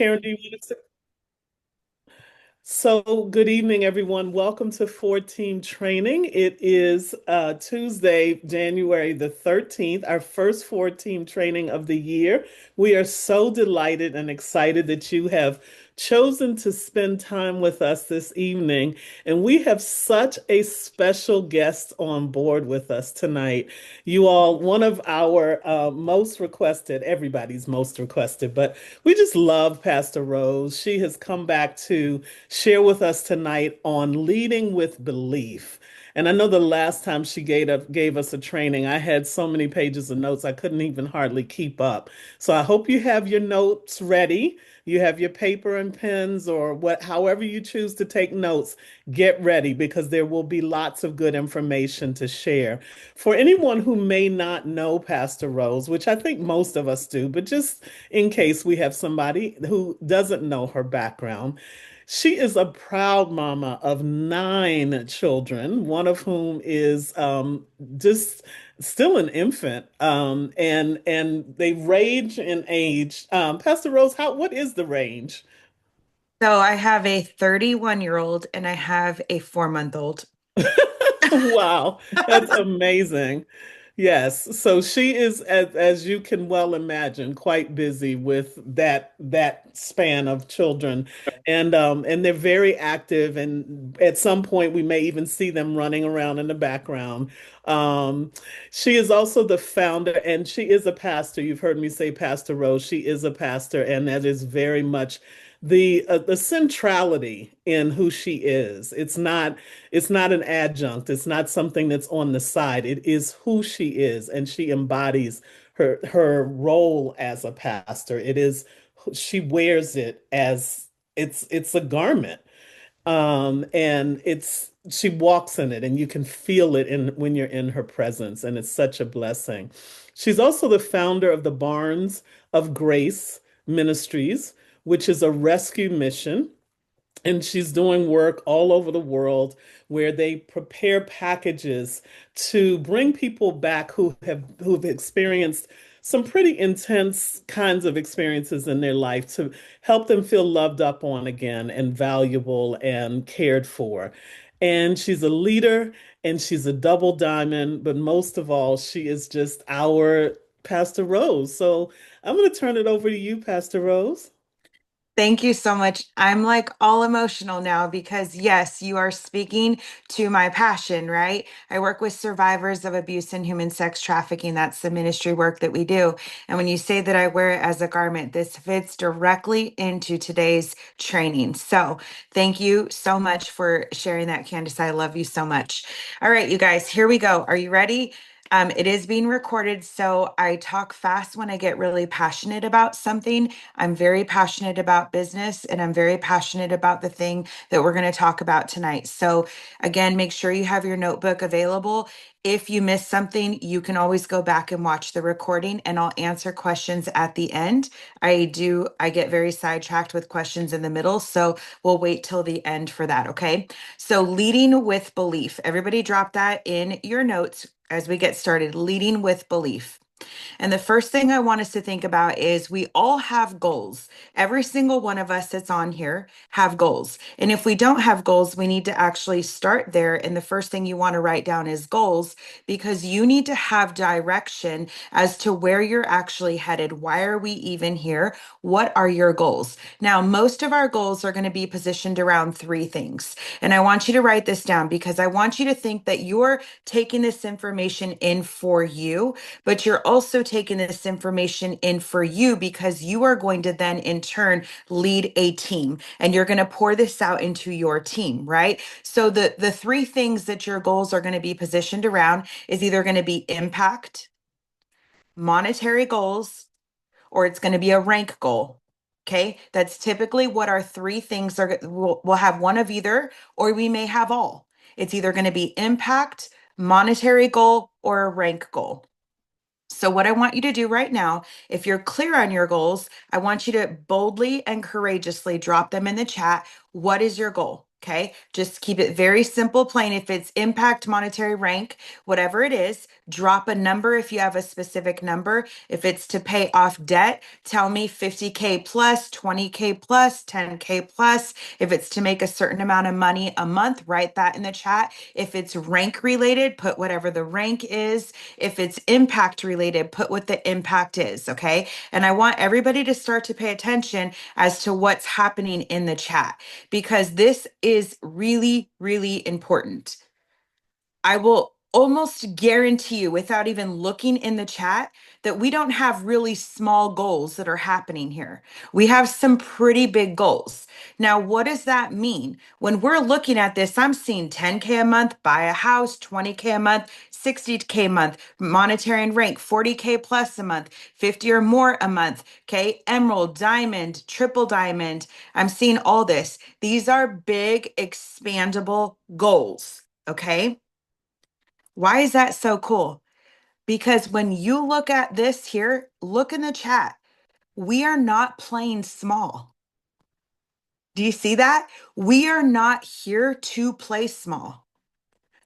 Karen, do you want to? So, good evening, everyone. Welcome to 4 Team Training. It is Tuesday, January the 13th, our first 4 Team Training of the year. We are so delighted and excited that you have chosen to spend time with us this evening. And we have such a special guest on board with us tonight. You all, one of our most requested, everybody's most requested, but we just love Pastor Rose. She has come back to share with us tonight on leading with belief. And I know the last time she gave us a training, I had so many pages of notes, I couldn't even hardly keep up. So I hope you have your notes ready. You have your paper and pens or however you choose to take notes, get ready because there will be lots of good information to share. For anyone who may not know Pastor Rose, which I think most of us do, but just in case we have somebody who doesn't know her background, she is a proud mama of 9 children, one of whom is just still an infant, and they range in age. Pastor Rose, what is the range? So I have a 31-year-old and I have a 4-month-old. Wow, that's amazing. Yes, so she is, as you can well imagine, quite busy with that span of children, and they're very active. And at some point, we may even see them running around in the background. Um, she is also the founder, and she is a pastor. You've heard me say Pastor Rose. She is a pastor, and that is very much the centrality in who she is. It's not an adjunct. It's not something that's on the side. It is who she is, and she embodies her role as a pastor. It is she wears it as it's a garment. And it's she walks in it and you can feel it in when you're in her presence, and it's such a blessing. She's also the founder of the Barns of Grace Ministries, which is a rescue mission, and she's doing work all over the world where they prepare packages to bring people back who've experienced some pretty intense kinds of experiences in their life, to help them feel loved up on again and valuable and cared for. And she's a leader, and she's a double diamond, but most of all, she is just our Pastor Rose. So I'm going to turn it over to you, Pastor Rose. Thank you so much. I'm like all emotional now because, yes, you are speaking to my passion, right? I work with survivors of abuse and human sex trafficking. That's the ministry work that we do. And when you say that I wear it as a garment, this fits directly into today's training. So thank you so much for sharing that, Candace. I love you so much. All right, you guys, here we go. Are you ready? It is being recorded, so I talk fast when I get really passionate about something. I'm very passionate about business and I'm very passionate about the thing that we're going to talk about tonight. So, again, make sure you have your notebook available. If you miss something, you can always go back and watch the recording and I'll answer questions at the end. I get very sidetracked with questions in the middle, so we'll wait till the end for that, okay? So, leading with belief. Everybody drop that in your notes as we get started. Leading with belief. And the first thing I want us to think about is we all have goals. Every single one of us that's on here have goals. And if we don't have goals, we need to actually start there. And the first thing you want to write down is goals, because you need to have direction as to where you're actually headed. Why are we even here? What are your goals? Now, most of our goals are going to be positioned around 3 things. And I want you to write this down because I want you to think that you're taking this information in for you, but you're also taking this information in for you because you are going to then in turn lead a team and you're going to pour this out into your team, right? So the 3 things that your goals are going to be positioned around is either going to be impact, monetary goals, or it's going to be a rank goal. Okay, that's typically what our 3 things are. We'll have one of either, or we may have all. It's either going to be impact, monetary goal, or a rank goal. So, what I want you to do right now, if you're clear on your goals, I want you to boldly and courageously drop them in the chat. What is your goal? Okay, just keep it very simple, plain. If it's impact, monetary, rank, whatever it is, drop a number if you have a specific number. If it's to pay off debt, tell me 50K plus, 20K plus, 10K plus. If it's to make a certain amount of money a month, write that in the chat. If it's rank related, put whatever the rank is. If it's impact related, put what the impact is. Okay, and I want everybody to start to pay attention as to what's happening in the chat because this is really, really important. I will almost guarantee you, without even looking in the chat, that we don't have really small goals that are happening here. We have some pretty big goals. Now, what does that mean? When we're looking at this, I'm seeing 10K a month, buy a house, 20K a month, 60K a month, monetary and rank, 40K plus a month, 50 or more a month. Okay, emerald, diamond, triple diamond. I'm seeing all this. These are big, expandable goals. Okay. Why is that so cool? Because when you look at this here, look in the chat. We are not playing small. Do you see that? We are not here to play small.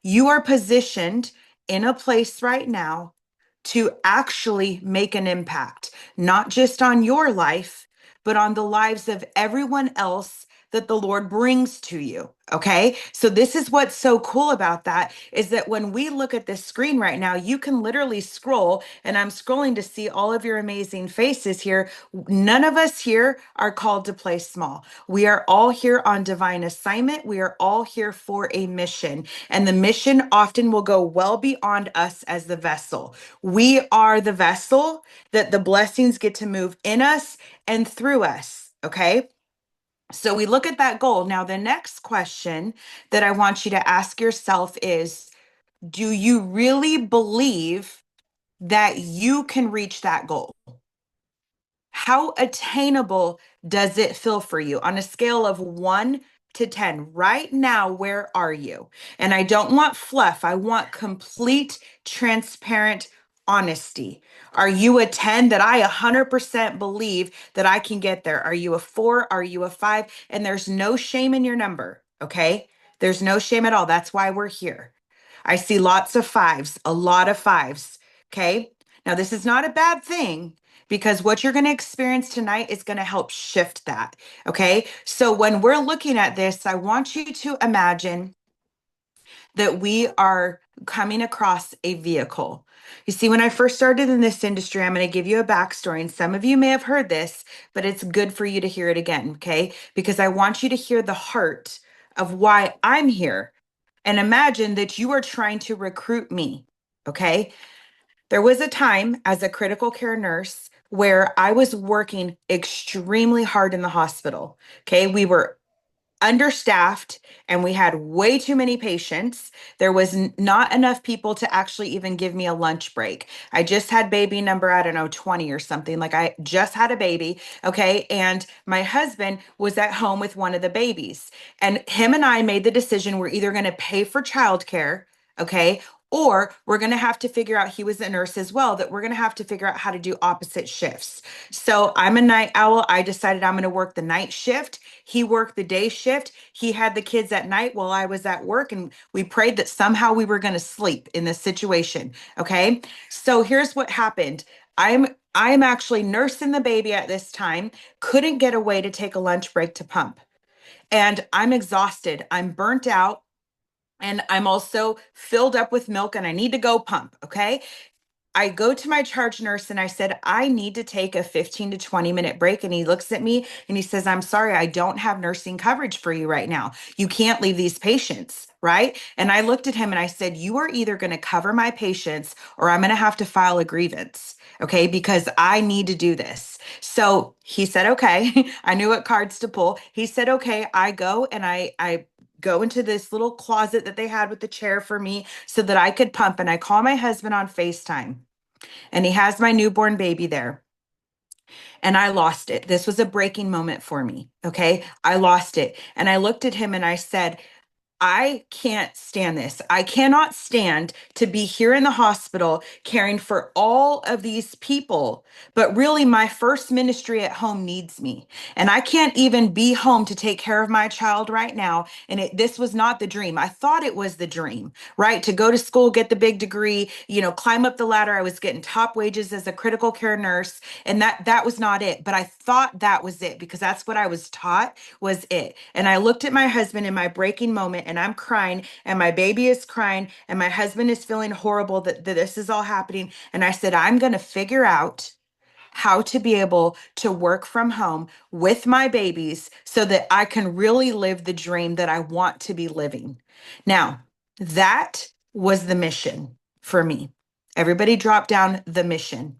You are positioned in a place right now to actually make an impact, not just on your life, but on the lives of everyone else that the Lord brings to you. Okay. So this is what's so cool about that is that when we look at this screen right now, you can literally scroll, and I'm scrolling to see all of your amazing faces here. None of us here are called to play small. We are all here on divine assignment. We are all here for a mission, and the mission often will go well beyond us as the vessel. We are the vessel that the blessings get to move in us and through us. Okay. So we look at that goal. Now, the next question that I want you to ask yourself is, do you really believe that you can reach that goal? How attainable does it feel for you on a scale of 1 to 10? Right now, where are you? And I don't want fluff, I want complete, transparent honesty. Are you a 10 that I 100% believe that I can get there? Are you a 4? Are you a 5? And there's no shame in your number, okay? There's no shame at all. That's why we're here. I see lots of fives, a lot of fives, okay? Now, this is not a bad thing because what you're going to experience tonight is going to help shift that. Okay. So when we're looking at this, I want you to imagine that we are coming across a vehicle. You see, when I first started in this industry, I'm going to give you a backstory, and some of you may have heard this, but it's good for you to hear it again. Okay. Because I want you to hear the heart of why I'm here. And imagine that you are trying to recruit me. Okay. There was a time as a critical care nurse where I was working extremely hard in the hospital. Okay. We were understaffed and we had way too many patients. There was not enough people to actually even give me a lunch break. I just had baby number, I don't know, 20 or something. Like I just had a baby. Okay. And my husband was at home with one of the babies. And him and I made the decision we're either going to pay for childcare. Okay. Or we're going to have to figure out, he was a nurse as well, that we're going to have to figure out how to do opposite shifts. So I'm a night owl. I decided I'm going to work the night shift. He worked the day shift. He had the kids at night while I was at work. And we prayed that somehow we were going to sleep in this situation. Okay. So here's what happened. I'm actually nursing the baby at this time, couldn't get away to take a lunch break to pump. And I'm exhausted. I'm burnt out. And I'm also filled up with milk and I need to go pump. Okay. I go to my charge nurse and I said, I need to take a 15 to 20-minute break. And he looks at me and he says, I'm sorry, I don't have nursing coverage for you right now. You can't leave these patients, right? And I looked at him and I said, you are either going to cover my patients or I'm going to have to file a grievance. Okay, because I need to do this. So he said, okay. I knew what cards to pull. He said, okay, I go and I go into this little closet that they had with the chair for me so that I could pump. And I call my husband on FaceTime and he has my newborn baby there. And I lost it. This was a breaking moment for me. Okay. I lost it. And I looked at him and I said, I can't stand this. I cannot stand to be here in the hospital caring for all of these people. But really, my first ministry at home needs me. And I can't even be home to take care of my child right now. And this was not the dream. I thought it was the dream, right? To go to school, get the big degree, climb up the ladder. I was getting top wages as a critical care nurse. And that was not it. But I thought that was it because that's what I was taught was it. And I looked at my husband in my breaking moment and I'm crying and my baby is crying and my husband is feeling horrible that this is all happening. And I said, I'm going to figure out how to be able to work from home with my babies so that I can really live the dream that I want to be living. Now, that was the mission for me. Everybody drop down the mission.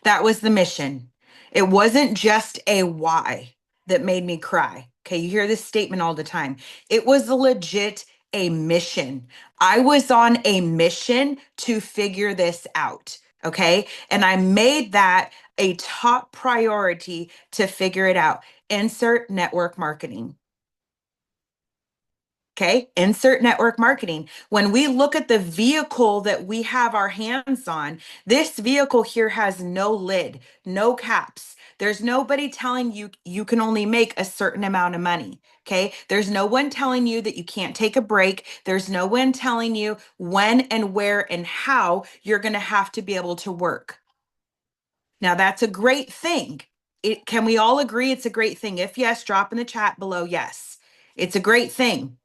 That was the mission. It wasn't just a why that made me cry. Okay, you hear this statement all the time. It was legit a mission. I was on a mission to figure this out. Okay, and I made that a top priority to figure it out. Insert network marketing. Okay, insert network marketing. When we look at the vehicle that we have our hands on, this vehicle here has no lid, no caps. There's nobody telling you you can only make a certain amount of money. Okay, there's no one telling you that you can't take a break. There's no one telling you when and where and how you're going to have to be able to work. Now, that's a great thing. Can we all agree it's a great thing? If yes, drop in the chat below yes. It's a great thing.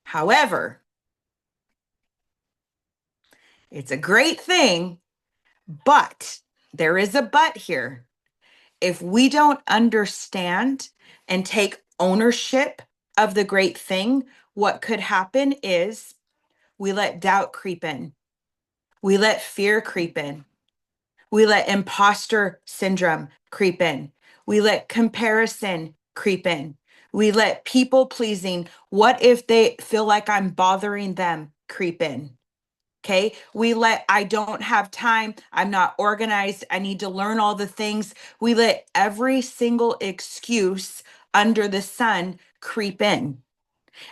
However, it's a great thing, but there is a but here. If we don't understand and take ownership of the great thing, what could happen is we let doubt creep in. We let fear creep in. We let imposter syndrome creep in. We let comparison creep in. We let people pleasing, what if they feel like I'm bothering them, creep in. Okay. We let, I don't have time. I'm not organized. I need to learn all the things. We let every single excuse under the sun creep in.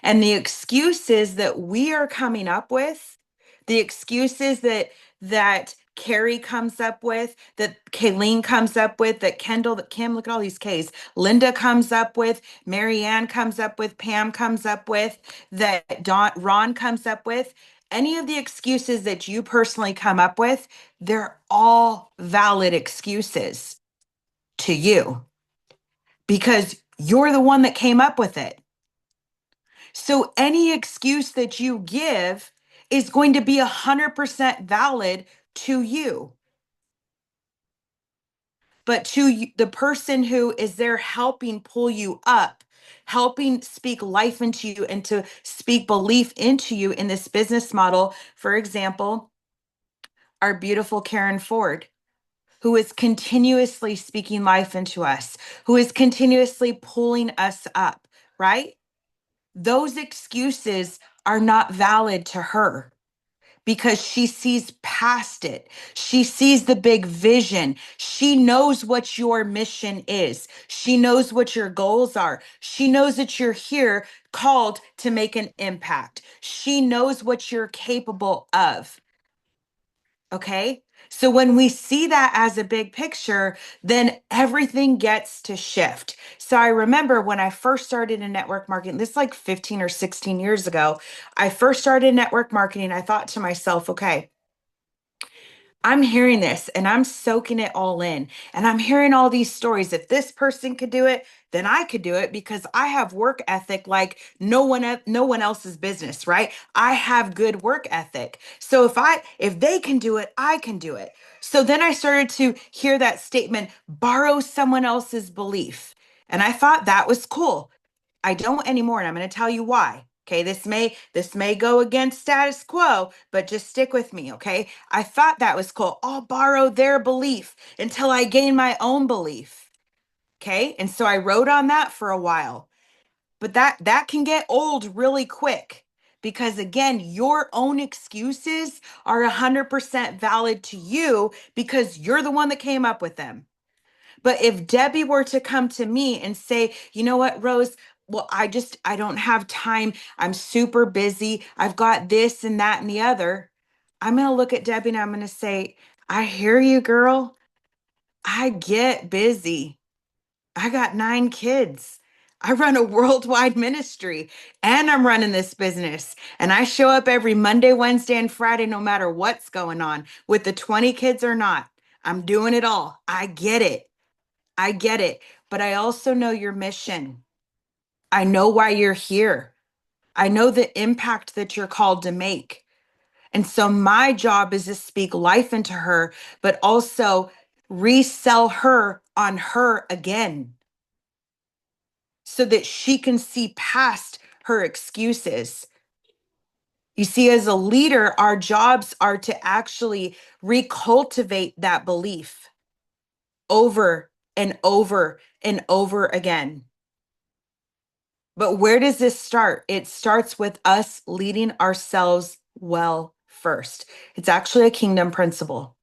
And the excuses that we are coming up with, the excuses that Carrie comes up with, that Kayleen comes up with, that Kendall, that Kim, look at all these K's, Linda comes up with, Marianne comes up with, Pam comes up with, that Ron comes up with, any of the excuses that you personally come up with, they're all valid excuses to you because you're the one that came up with it. So any excuse that you give is going to be 100% valid to you. But to the person who is there helping pull you up, helping speak life into you and to speak belief into you in this business model, for example, our beautiful Karen Ford, who is continuously speaking life into us, who is continuously pulling us up, right? Those excuses are not valid to her because she sees past it. She sees the big vision. She knows what your mission is. She knows what your goals are. She knows that you're here called to make an impact. She knows what you're capable of. Okay. So when we see that as a big picture, then everything gets to shift. So I remember when I first started in network marketing, this is like 15 or 16 years ago, I first started network marketing. I thought to myself, okay, I'm hearing this and I'm soaking it all in. And I'm hearing all these stories. If this person could do it, then I could do it because I have work ethic like no one else's business, right? I have good work ethic. So if they can do it, I can do it. So then I started to hear that statement, borrow someone else's belief. And I thought that was cool. I don't anymore, and I'm going to tell you why. Okay, this may go against status quo, but just stick with me, okay? I thought that was cool. I'll borrow their belief until I gain my own belief. Okay? And so I wrote on that for a while. But that can get old really quick because again, your own excuses are 100% valid to you because you're the one that came up with them. But if Debbie were to come to me and say, you know what, Rose, well, I don't have time. I'm super busy. I've got this and that and the other. I'm going to look at Debbie and I'm going to say, I hear you, girl. I get busy. I got 9 kids. I run a worldwide ministry and I'm running this business. And I show up every Monday, Wednesday, and Friday, no matter what's going on with the 20 kids or not. I'm doing it all. I get it. I get it. But I also know your mission. I know why you're here. I know the impact that you're called to make. And so my job is to speak life into her, but also resell her on her again so that she can see past her excuses. You see, as a leader, our jobs are to actually recultivate that belief over and over and over again. But where does this start? It starts with us leading ourselves well first. It's actually a kingdom principle.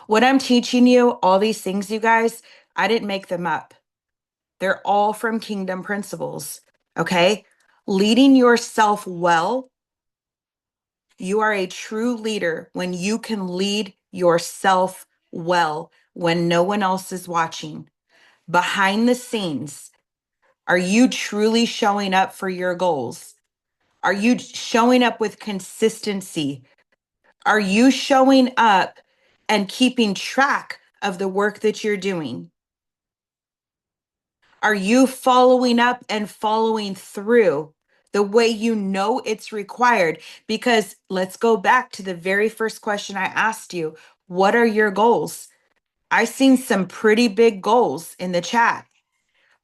What I'm teaching you, all these things, you guys, I didn't make them up. They're all from kingdom principles. Okay. Leading yourself well, you are a true leader when you can lead yourself well when no one else is watching. Behind the scenes, are you truly showing up for your goals? Are you showing up with consistency? Are you showing up and keeping track of the work that you're doing? Are you following up and following through the way you know it's required? Because let's go back to the very first question I asked you. What are your goals? I seen some pretty big goals in the chat.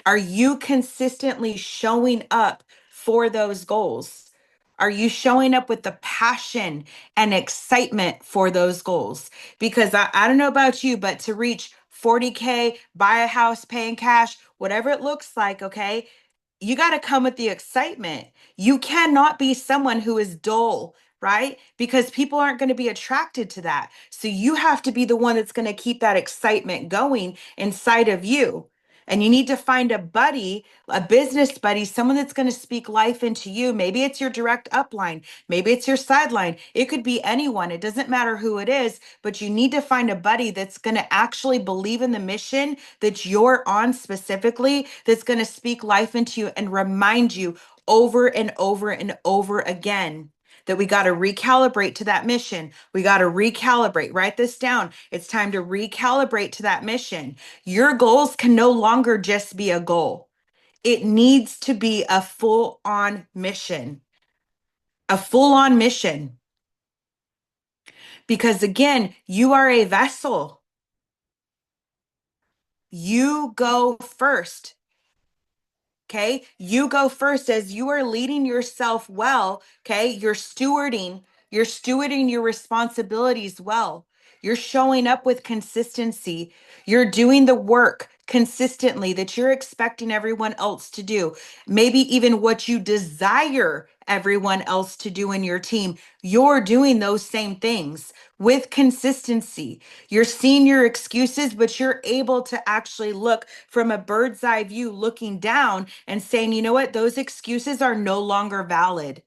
Are you consistently showing up for those goals? Are you showing up with the passion and excitement for those goals? Because I don't know about you, but to reach 40K, buy a house, paying cash, whatever it looks like, okay, you got to come with the excitement. You cannot be someone who is dull, right? Because people aren't going to be attracted to that. So you have to be the one that's going to keep that excitement going inside of you. And you need to find a buddy, a business buddy, someone that's going to speak life into you. Maybe it's your direct upline, maybe it's your sideline. It could be anyone. It doesn't matter who it is, but you need to find a buddy that's going to actually believe in the mission that you're on specifically, that's going to speak life into you and remind you over and over and over again that we got to recalibrate to that mission. We got to recalibrate. Write this down. It's time to recalibrate to that mission. Your goals can no longer just be a goal. It needs to be a full on mission, a full on mission. Because again, you are a vessel. You go first. Okay. You go first as you are leading yourself well. Okay. You're stewarding your responsibilities well. You're showing up with consistency. You're doing the work consistently that you're expecting everyone else to do. Maybe even what you desire everyone else to do in your team. You're doing those same things with consistency. You're seeing your excuses, but you're able to actually look from a bird's eye view, looking down and saying, you know what, those excuses are no longer valid.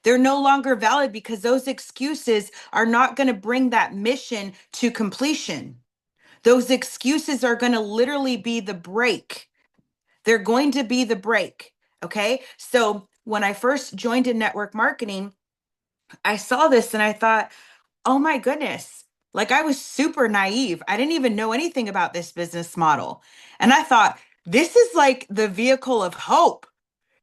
They're no longer valid because those excuses are not going to bring that mission to completion. Those excuses are going to literally be the break. They're going to be the break. Okay. So when I first joined in network marketing, I saw this and I thought, oh my goodness, like I was super naive. I didn't even know anything about this business model. And I thought, this is like the vehicle of hope.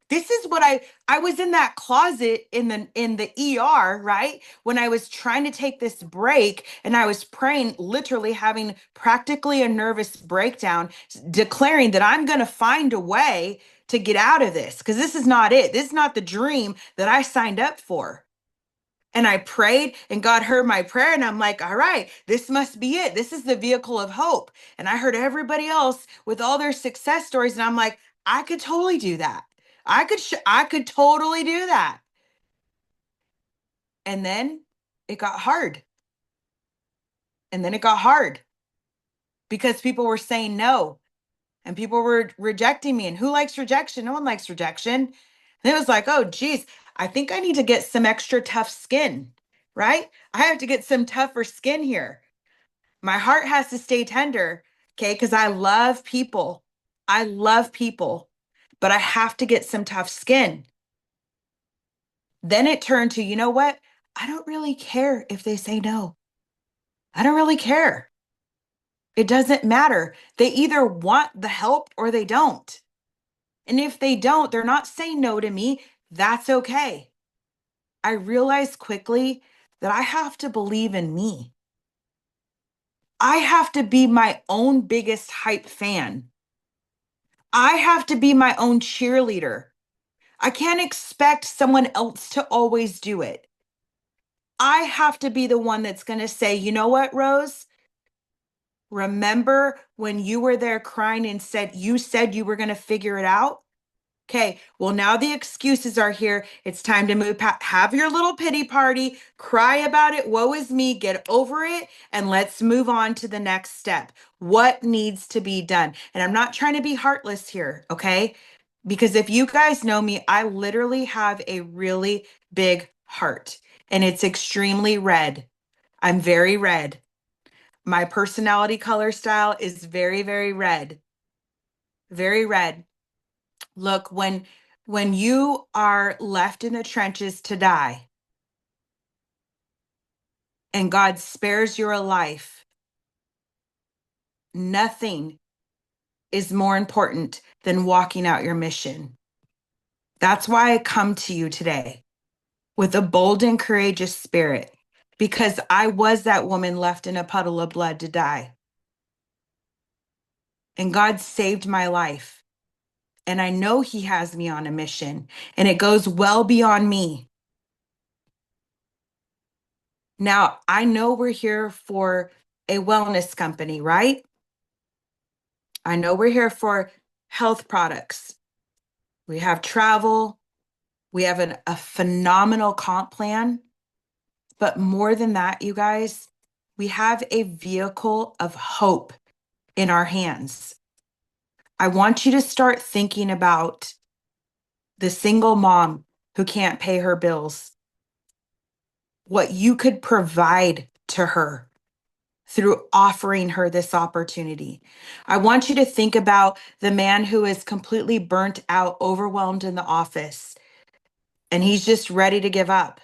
This is what I was in that closet in the ER, right? When I was trying to take this break and I was praying, literally having practically a nervous breakdown, declaring that I'm going to find a way to get out of this because this is not it. This is not the dream that I signed up for. And I prayed and God heard my prayer. And I'm like, all right, this must be it. This is the vehicle of hope. And I heard everybody else with all their success stories. And I'm like, I could totally do that. I could totally do that. And then it got hard. And then it got hard because people were saying no. and people were rejecting me. And who likes rejection? No one likes rejection. And it was like, oh, geez, I think I need to get some extra tough skin, right? I have to get some tougher skin here. My heart has to stay tender, okay? Because I love people. I love people, but I have to get some tough skin. Then it turned to, you know what? I don't really care if they say no. I don't really care. It doesn't matter. They either want the help or they don't. And if they don't, they're not saying no to me. That's okay. I realized quickly that I have to believe in me. I have to be my own biggest hype fan. I have to be my own cheerleader. I can't expect someone else to always do it. I have to be the one that's going to say, you know what, Rose? Remember when you were there crying and said you were going to figure it out? Okay, well, now the excuses are here. It's time to move past. Have your little pity party, cry about it. Woe is me. Get over it. And let's move on to the next step. What needs to be done? And I'm not trying to be heartless here, okay? Because if you guys know me, I literally have a really big heart and it's extremely red. I'm very red. My personality color style is very, very red. Very red. Look, when you are left in the trenches to die and God spares your life, nothing is more important than walking out your mission. That's why I come to you today with a bold and courageous spirit, because I was that woman left in a puddle of blood to die. And God saved my life. And I know He has me on a mission, and it goes well beyond me. Now, I know we're here for a wellness company, right? I know we're here for health products. We have travel. We have a phenomenal comp plan. But more than that, you guys, we have a vehicle of hope in our hands. I want you to start thinking about the single mom who can't pay her bills, what you could provide to her through offering her this opportunity. I want you to think about the man who is completely burnt out, overwhelmed in the office, and he's just ready to give up.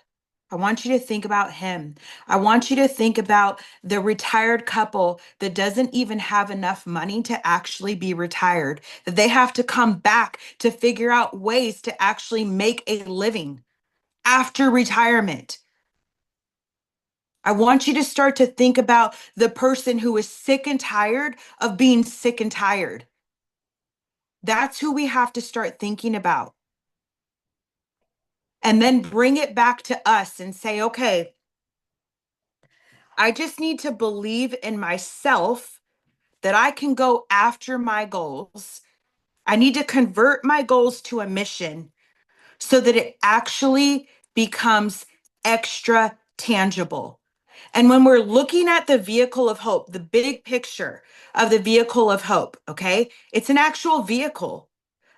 I want you to think about him. I want you to think about the retired couple that doesn't even have enough money to actually be retired, that they have to come back to figure out ways to actually make a living after retirement. I want you to start to think about the person who is sick and tired of being sick and tired. That's who we have to start thinking about. And then bring it back to us and say, okay, I just need to believe in myself that I can go after my goals. I need to convert my goals to a mission so that it actually becomes extra tangible. And when we're looking at the vehicle of hope, the big picture of the vehicle of hope, okay, it's an actual vehicle.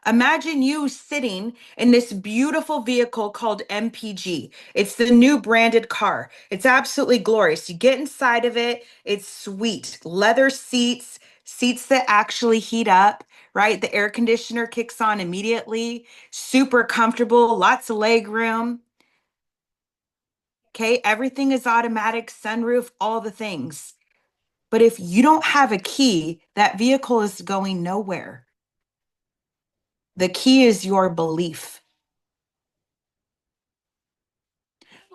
Imagine you sitting in this beautiful vehicle called MPG. It's the new branded car. It's absolutely glorious. You get inside of it, it's sweet. Leather seats, seats that actually heat up, right? The air conditioner kicks on immediately. Super comfortable, lots of leg room. Okay, everything is automatic, sunroof, all the things. But if you don't have a key, that vehicle is going nowhere. The key is your belief.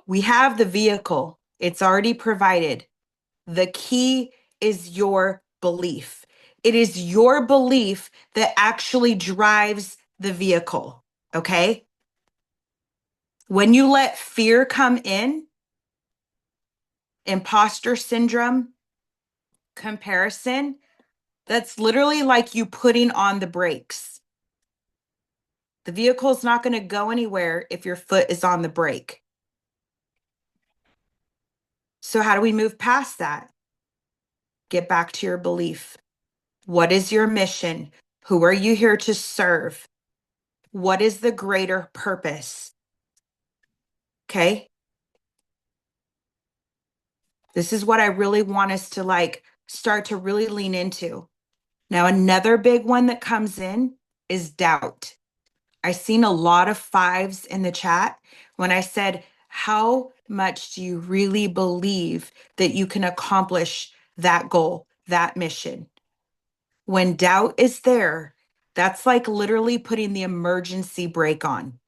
We have the vehicle, it's already provided. The key is your belief. It is your belief that actually drives the vehicle. Okay. When you let fear come in, imposter syndrome, comparison, that's literally like you putting on the brakes. The vehicle is not going to go anywhere if your foot is on the brake. So, how do we move past that? Get back to your belief. What is your mission? Who are you here to serve? What is the greater purpose? Okay. This is what I really want us to like start to really lean into. Now, another big one that comes in is doubt. I seen a lot of fives in the chat when I said, how much do you really believe that you can accomplish that goal, that mission? When doubt is there, that's like literally putting the emergency brake on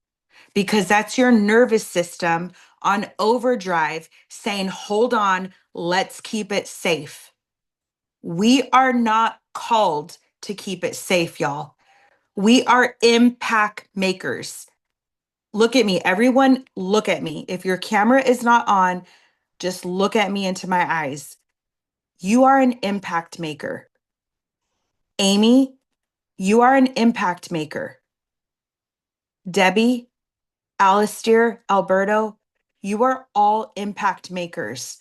because that's your nervous system on overdrive saying, hold on, let's keep it safe. We are not called to keep it safe, y'all. We are impact makers. Look at me. Everyone, look at me. If your camera is not on, just look at me into my eyes. You are an impact maker. Amy, you are an impact maker. Debbie, Alistair, Alberto, you are all impact makers.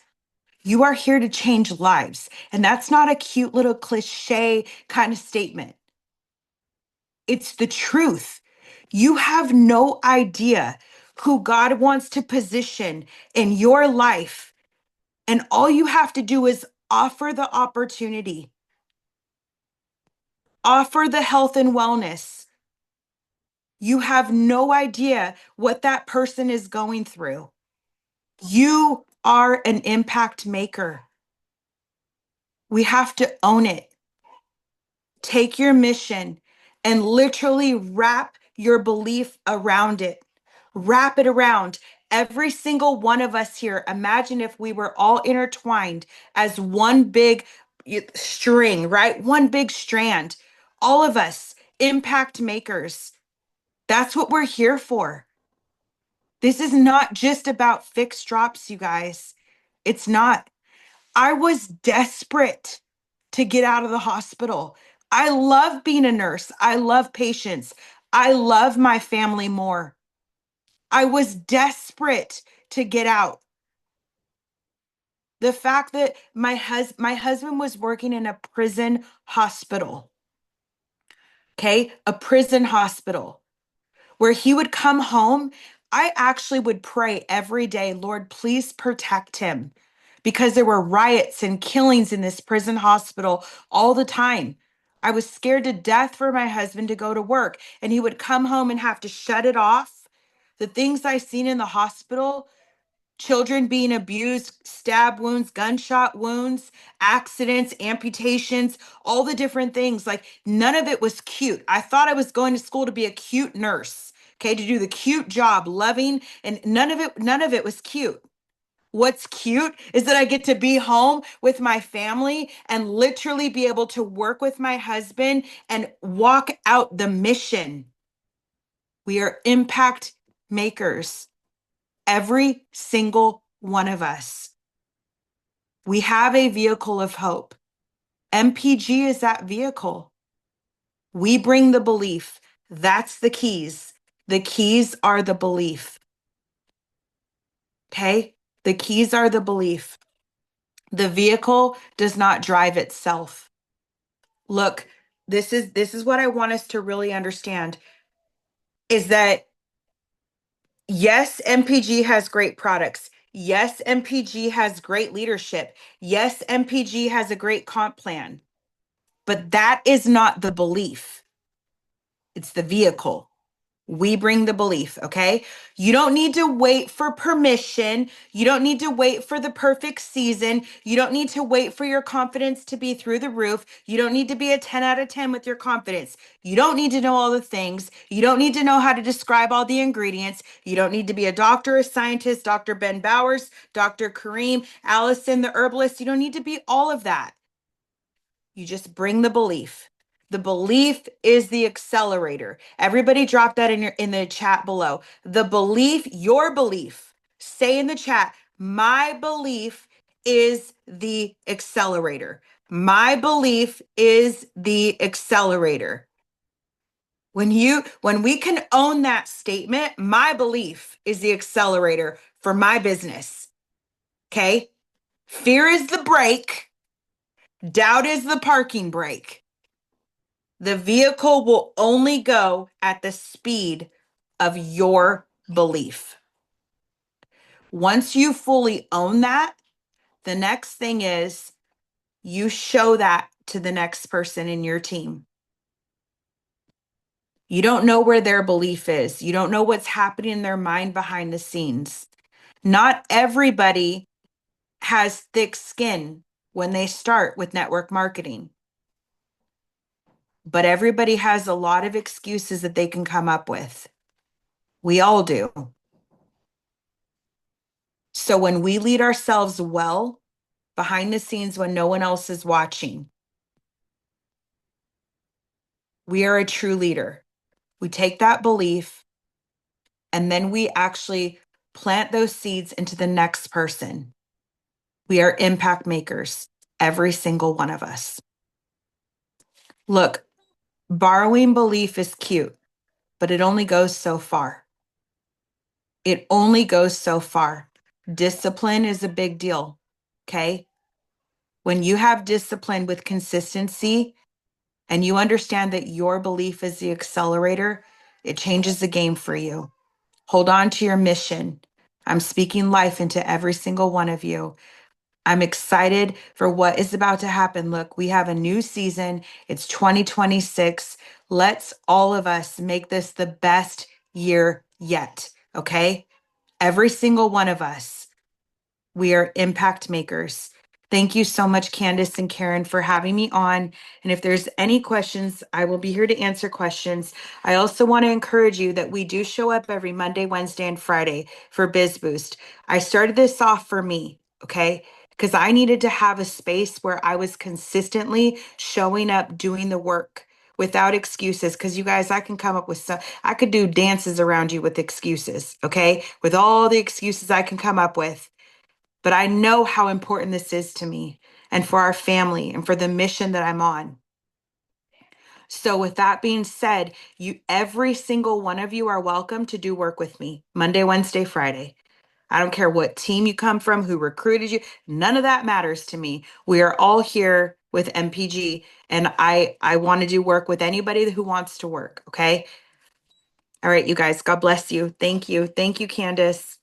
You are here to change lives. And that's not a cute little cliche kind of statement. It's the truth. You have no idea who God wants to position in your life. And all you have to do is offer the opportunity, offer the health and wellness. You have no idea what that person is going through. You are an impact maker. We have to own it. Take your mission and literally wrap your belief around it. Wrap it around. Every single one of us here, imagine if we were all intertwined as one big string, right? One big strand. All of us, impact makers. That's what we're here for. This is not just about fixed drops, you guys. It's not. I was desperate to get out of the hospital. I love being a nurse. I love patients. I love my family more. I was desperate to get out. The fact that my husband was working in a prison hospital, okay? A prison hospital where he would come home. I actually would pray every day, Lord, please protect him because there were riots and killings in this prison hospital all the time. I was scared to death for my husband to go to work, and he would come home and have to shut it off. The things I seen in the hospital, children being abused, stab wounds, gunshot wounds, accidents, amputations, all the different things. Like none of it was cute. I thought I was going to school to be a cute nurse, okay, to do the cute job, loving, and none of it was cute. What's cute is that I get to be home with my family and literally be able to work with my husband and walk out the mission. We are impact makers. Every single one of us. We have a vehicle of hope. MPG is that vehicle. We bring the belief. That's the keys. The keys are the belief. Okay? The keys are the belief. The vehicle does not drive itself. Look, this is what I want us to really understand is that yes, MPG has great products. Yes, MPG has great leadership. Yes, MPG has a great comp plan. But that is not the belief. It's the vehicle. We bring the belief, okay? You don't need to wait for permission. You don't need to wait for the perfect season. You don't need to wait for your confidence to be through the roof. You don't need to be a 10 out of 10 with your confidence. You don't need to know all the things. You don't need to know how to describe all the ingredients. You don't need to be a doctor, a scientist, Dr. Ben Bowers, Dr. Kareem, Allison, the herbalist. You don't need to be all of that. You just bring the belief. The belief is the accelerator. Everybody drop that in the chat below. The belief, your belief. Say in the chat, my belief is the accelerator. My belief is the accelerator. When we can own that statement, my belief is the accelerator for my business. Okay? Fear is the brake. Doubt is the parking brake. The vehicle will only go at the speed of your belief. Once you fully own that, the next thing is you show that to the next person in your team. You don't know where their belief is. You don't know what's happening in their mind behind the scenes. Not everybody has thick skin when they start with network marketing, but everybody has a lot of excuses that they can come up with. We all do. So when we lead ourselves well behind the scenes when no one else is watching, we are a true leader. We take that belief and then we actually plant those seeds into the next person. We are impact makers, every single one of us. Look, borrowing belief is cute, but it only goes so far. It only goes so far. Discipline is a big deal. Okay. When you have discipline with consistency and you understand that your belief is the accelerator, it changes the game for you. Hold on to your mission. I'm speaking life into every single one of you. I'm excited for what is about to happen. Look, we have a new season. It's 2026. Let's all of us make this the best year yet. Okay. Every single one of us. We are impact makers. Thank you so much, Candace and Karen, for having me on. And if there's any questions, I will be here to answer questions. I also want to encourage you that we do show up every Monday, Wednesday, and Friday for Biz Boost. I started this off for me, okay? Because I needed to have a space where I was consistently showing up, doing the work without excuses. Because you guys, I can come up with some, I could do dances around you with excuses, okay? With all the excuses I can come up with. But I know how important this is to me and for our family and for the mission that I'm on. So with that being said, you every single one of you are welcome to do work with me Monday, Wednesday, Friday. I don't care what team you come from, who recruited you, none of that matters to me. We are all here with MPG and I want to do work with anybody who wants to work, okay? All right, you guys, God bless you. Thank you. Thank you, Candace.